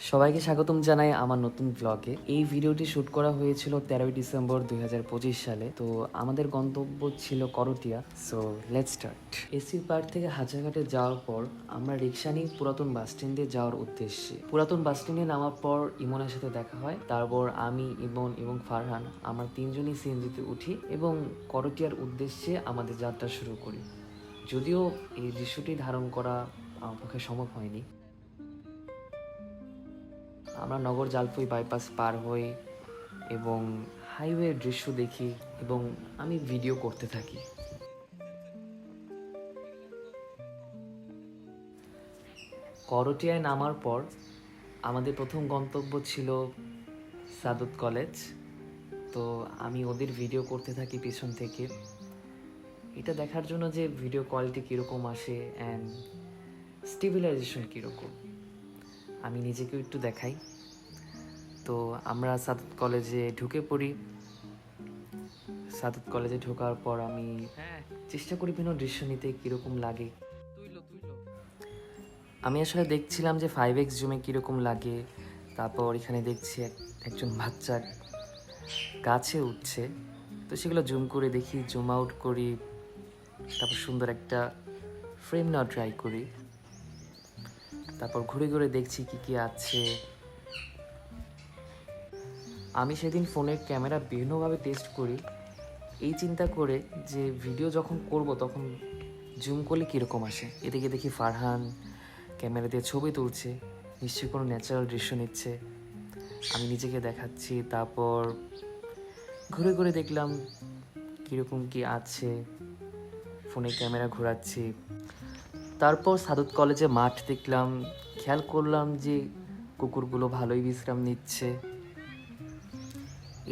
সবাইকে স্বাগতম জানাই আমার নতুন ব্লগে। এই ভিডিওটি শ্যুট করা হয়েছিল 13ই ডিসেম্বর 2025 সালে। তো আমাদের গন্তব্য ছিল Karatia. So let's start. AC park থেকে হাজারঘাটে যাওয়ার পর আমরা রিক্সা নিয়ে পুরাতন বাস স্ট্যান্ডে যাওয়ার উদ্দেশ্যে। পুরাতন বাস স্ট্যান্ডে নামার পর ইমনের সাথে দেখা হয়। তারপর আমি, ইমন এবং ফারহান আমরা তিনজনই সিএনজিতে উঠি এবং করটিয়ার উদ্দেশ্যে আমাদের যাত্রা শুরু করি। যদিও এই দৃশ্যটি ধারণ করা আমার পক্ষে সম্ভব হয়নি। আমরা নগর জালপুই বাইপাস পার হই এবং হাইওয়ের দৃশ্য দেখি এবং আমি ভিডিও করতে থাকি। করটিয়ায় নামার পর আমাদের প্রথম গন্তব্য ছিল সাদত কলেজ। তো আমি ওদের ভিডিও করতে থাকি পিছন থেকে, এটা দেখার জন্য যে ভিডিও কোয়ালিটি কীরকম আসে অ্যান্ড স্টেবিলাইজেশন কীরকম, আমি নিজেকেও একটু দেখাই। তো আমরা সাদত কলেজে ঢুকে পড়ি। সাদত কলেজে ঢোকার পর আমি চেষ্টা করি বিভিন্ন দৃশ্য নিতে কীরকম লাগে। আমি আসলে দেখছিলাম যে 5x জুমে কীরকম লাগে। তারপর এখানে দেখছি একজন বাচ্চা গাছে উঠছে, তো সেগুলো জুম করে দেখি, জুম আউট করি, তারপর সুন্দর একটা ফ্রেম নেওয়া ট্রাই করি। তারপর ঘুরে ঘুরে দেখছি কি কি আছে। আমি সেদিন ফোনের ক্যামেরা বিভিন্নভাবে টেস্ট করি, এই চিন্তা করে যে ভিডিও যখন করব তখন জুম করলে কীরকম আসে। এদিকে দেখি ফারহান ক্যামেরা দিয়ে ছবি তুলছে, নিশ্চয়ই কোনো ন্যাচারাল দৃশ্য নিচ্ছে। আমি নিজেকে দেখাচ্ছি, তারপর ঘুরে ঘুরে দেখলাম কীরকম কি আছে, ফোনে ক্যামেরা ঘোরাচ্ছি। তারপর সাদত কলেজে মাঠ দেখলাম, খেয়াল করলাম যে কুকুরগুলো ভালোই বিশ্রাম নিচ্ছে।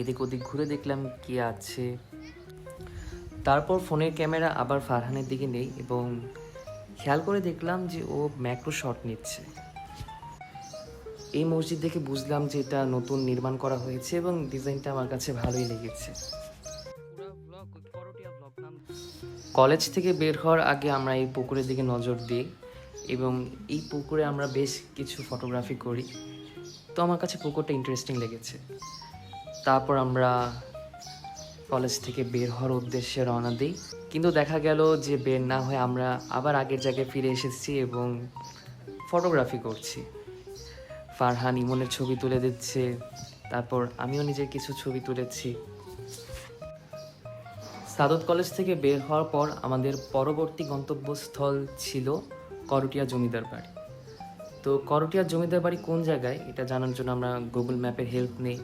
এদিক ওদিক ঘুরে দেখলাম কি আছে। তারপর ফোনের ক্যামেরা আবার ফারহানের দিকে নেই এবং খেয়াল করে দেখলাম যে ও ম্যাক্রো শট নিচ্ছে। এই মসজিদ দেখে বুঝলাম যে এটা নতুন নির্মাণ করা হয়েছে এবং ডিজাইনটা আমার কাছে ভালোই লেগেছে। কলেজ থেকে বের হওয়ার আগে আমরা এই পুকুরের দিকে নজর দিই এবং এই পুকুরে আমরা বেশ কিছু ফটোগ্রাফি করি। তো আমার কাছে পুকুরটা ইন্টারেস্টিং লেগেছে। তারপর আমরা কলেজ থেকে বের হওয়ার উদ্দেশ্যে রওনা দিই, কিন্তু দেখা গেল যে বের না হয়ে আমরা আবার আগের জায়গায় ফিরে এসেছি এবং ফটোগ্রাফি করছি। ফারহান ইমনের ছবি তুলে দিচ্ছে, তারপর আমিও নিজের কিছু ছবি তুলেছি। সাদত কলেজ থেকে বের হওয়ার পর আমাদের পরবর্তী গন্তব্যস্থল ছিল করটিয়া জমিদার বাড়ি। তো করটিয়া জমিদার বাড়ি কোন জায়গায় এটা জানার জন্য আমরা গুগল ম্যাপের হেল্প নিই,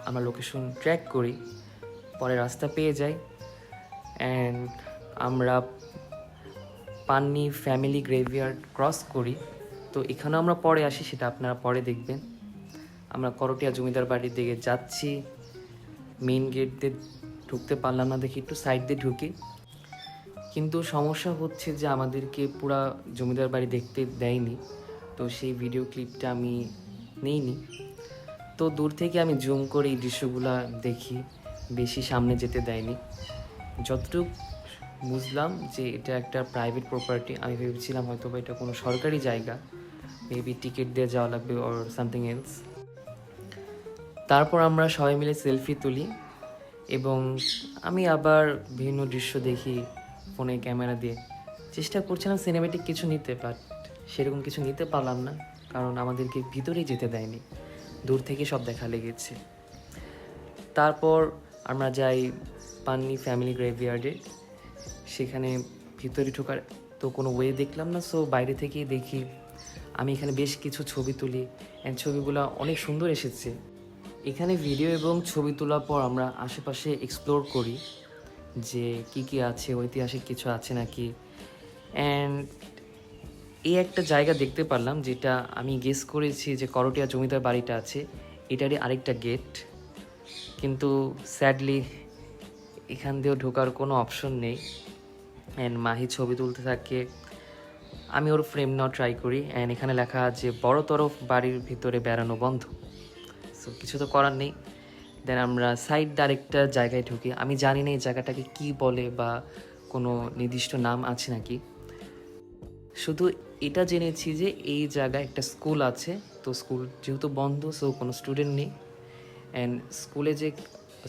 আমরা লোকেশন ট্র্যাক করি, পরে রাস্তা পেয়ে যাই অ্যান্ড আমরা পান্নি ফ্যামিলি গ্রেভইয়ার্ড ক্রস করি। তো এখানেও আমরা পরে আসি, সেটা আপনারা পরে দেখবেন। আমরা করটিয়া জমিদার বাড়ির দিকে যাচ্ছি, মেইন গেট দিয়ে ঢুকতে পারলাম না দেখি একটু সাইড দিয়ে ঢুকি, কিন্তু সমস্যা হচ্ছে যে আমাদেরকে পুরা জমিদার বাড়ি দেখতে দেয়নি। তো সেই ভিডিও ক্লিপটা আমি নেইনি। তো দূর থেকে আমি জুম করে এই দৃশ্যগুলো দেখি, বেশি সামনে যেতে দেয়নি। যতটুকু বুঝলাম যে এটা একটা প্রাইভেট প্রপার্টি, আমি ভেবেছিলাম হয়তো বা এটা কোনো সরকারি জায়গা, মেবি টিকিট দিয়ে যাওয়া লাগবে অর সামথিং এলস। তারপর আমরা সবাই মিলে সেলফি তুলি এবং আমি আবার বিভিন্ন দৃশ্য দেখি ফোনে ক্যামেরা দিয়ে। চেষ্টা করছিলাম সিনেমেটিক কিছু নিতে, বাট সেরকম কিছু নিতে পারলাম না, কারণ আমাদেরকে ভিতরেই যেতে দেয়নি, দূর থেকে সব দেখা লেগেছে। তারপর আমরা যাই পান্নি ফ্যামিলি গ্রেভইয়ার্ডে, সেখানে ভিতরে ঢোকার তো কোনো ওয়ে দেখলাম না, সো বাইরে থেকেই দেখি। আমি এখানে বেশ কিছু ছবি তুলি অ্যান্ড ছবিগুলো অনেক সুন্দর এসেছে। এখানে ভিডিও এবং ছবি তোলার পর আমরা আশেপাশে এক্সপ্লোর করি যে কি কি আছে, ঐতিহাসিক কিছু আছে নাকি। অ্যান্ড এই একটা জায়গা দেখতে পারলাম যেটা আমি গেস করেছি যে করটিয়া জমিদার বাড়িটা আছে, এটারই আরেকটা গেট, কিন্তু স্যাডলি এখান দিয়েও ঢোকার কোনো অপশন নেই। অ্যান্ড মাহি ছবি তুলতে থাকে, আমি ওর ফ্রেম নেওয়া ট্রাই করি অ্যান্ড এখানে লেখা আছে বড় তরফ বাড়ির ভিতরে বেড়ানো বন্ধ। সো কিছু তো করার নেই। দেন আমরা সাইড আরেকটা জায়গায় ঢুকি, আমি জানি না এই জায়গাটাকে কী বলে বা কোনো নির্দিষ্ট নাম আছে নাকি, শুধু এটা জেনেছি যে এই জায়গায় একটা স্কুল আছে তো স্কুল যেহেতু বন্ধ, সো কোনো স্টুডেন্ট নেই। অ্যান্ড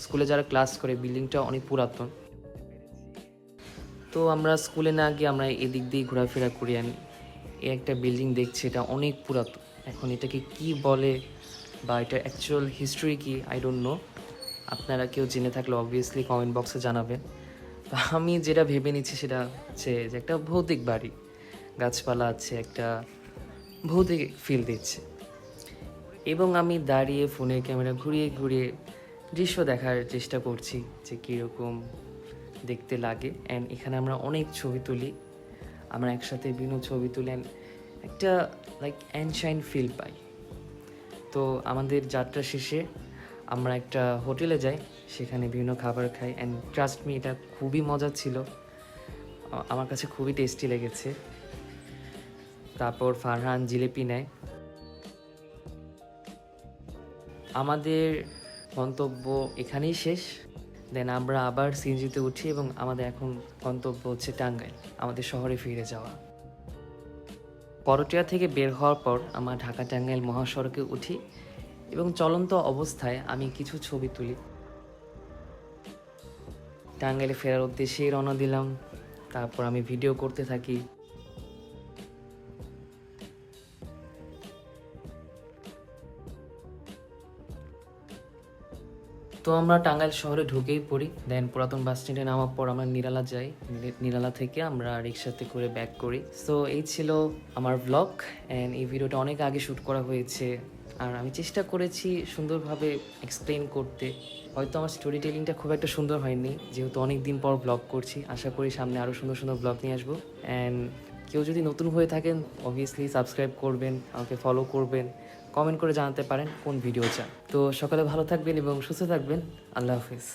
স্কুলে যারা ক্লাস করে বিল্ডিংটা অনেক পুরাতন। তো আমরা স্কুলে না গিয়ে আমরা এদিক দিয়ে ঘোরাফেরা করি। অ্যান্ড এই একটা বিল্ডিং দেখছি, এটা অনেক পুরাতন। এখন এটাকে কি বলে বা এটা অ্যাকচুয়াল হিস্ট্রি কি, আই ডোন্ট নো। আপনারা কেউ জেনে থাকলে অবভিয়াসলি কমেন্ট বক্সে জানাবেন। তো আমি যেটা ভেবে নিচ্ছি সেটা হচ্ছে যে একটা ভৌতিক বাড়ি, গাছপালা আছে, একটা ভৌতিক ফিল দিচ্ছে। এবং আমি দাঁড়িয়ে ফোনের ক্যামেরা ঘুরিয়ে ঘুরিয়ে দৃশ্য দেখার চেষ্টা করছি যে কীরকম দেখতে লাগে। অ্যান্ড এখানে আমরা অনেক ছবি তুলি, আমরা একসাথে বিভিন্ন ছবি তুলি অ্যান্ড একটা লাইক অ্যানশাইন ফিল পাই। তো আমাদের যাত্রা শেষে আমরা একটা হোটেলে যাই, সেখানে বিভিন্ন খাবার খাই। অ্যান্ড ট্রাস্ট মি, এটা খুবই মজা ছিল, আমার কাছে খুবই টেস্টি লেগেছে। তারপর ফারহান জিলিপি নেয়। আমাদের গন্তব্য এখানেই শেষ। দেন আমরা আবার সিএনজিতে উঠি এবং আমাদের এখন গন্তব্য হচ্ছে টাঙ্গাইল, আমাদের শহরে ফিরে যাওয়া। করটিয়া থেকে বের হওয়ার পর আমরা ঢাকা টাঙ্গাইল মহাসড়কে উঠি এবং চলন্ত অবস্থায় আমি কিছু ছবি তুলি। টাঙ্গাইলে ফেরার উদ্দেশ্যেই রওনা দিলাম। তারপর আমি ভিডিও করতে থাকি। তো আমরা টাঙ্গাইল শহরে ঢুকেই পড়ি। দেন পুরাতন বাস স্ট্যান্ডে নামার পর আমরা নিরালা যাই। নিরালা থেকে আমরা রিক্সাতে করে ব্যাক করি। সো এই ছিল আমার ব্লগ। অ্যান্ড এই ভিডিওটা অনেক আগে শ্যুট করা হয়েছে, আর আমি চেষ্টা করেছি সুন্দরভাবে এক্সপ্লেন করতে। হয়তো আমার স্টোরি টেলিংটা খুব একটা সুন্দর হয়নি, যেহেতু অনেক দিন পর ব্লগ করছি। আশা করি সামনে আরও সুন্দর সুন্দর ব্লগ নিয়ে আসবো। অ্যান্ড কেউ যদি নতুন হয়ে থাকেন অবভিয়াসলি সাবস্ক্রাইব করবেন, আমাকে ফলো করবেন, কমেন্ট করে জানাতে পারেন কোন ভিডিও চান। তো সকালে ভালো থাকবেন এবং সুস্থ থাকবেন। আল্লাহ হাফিজ।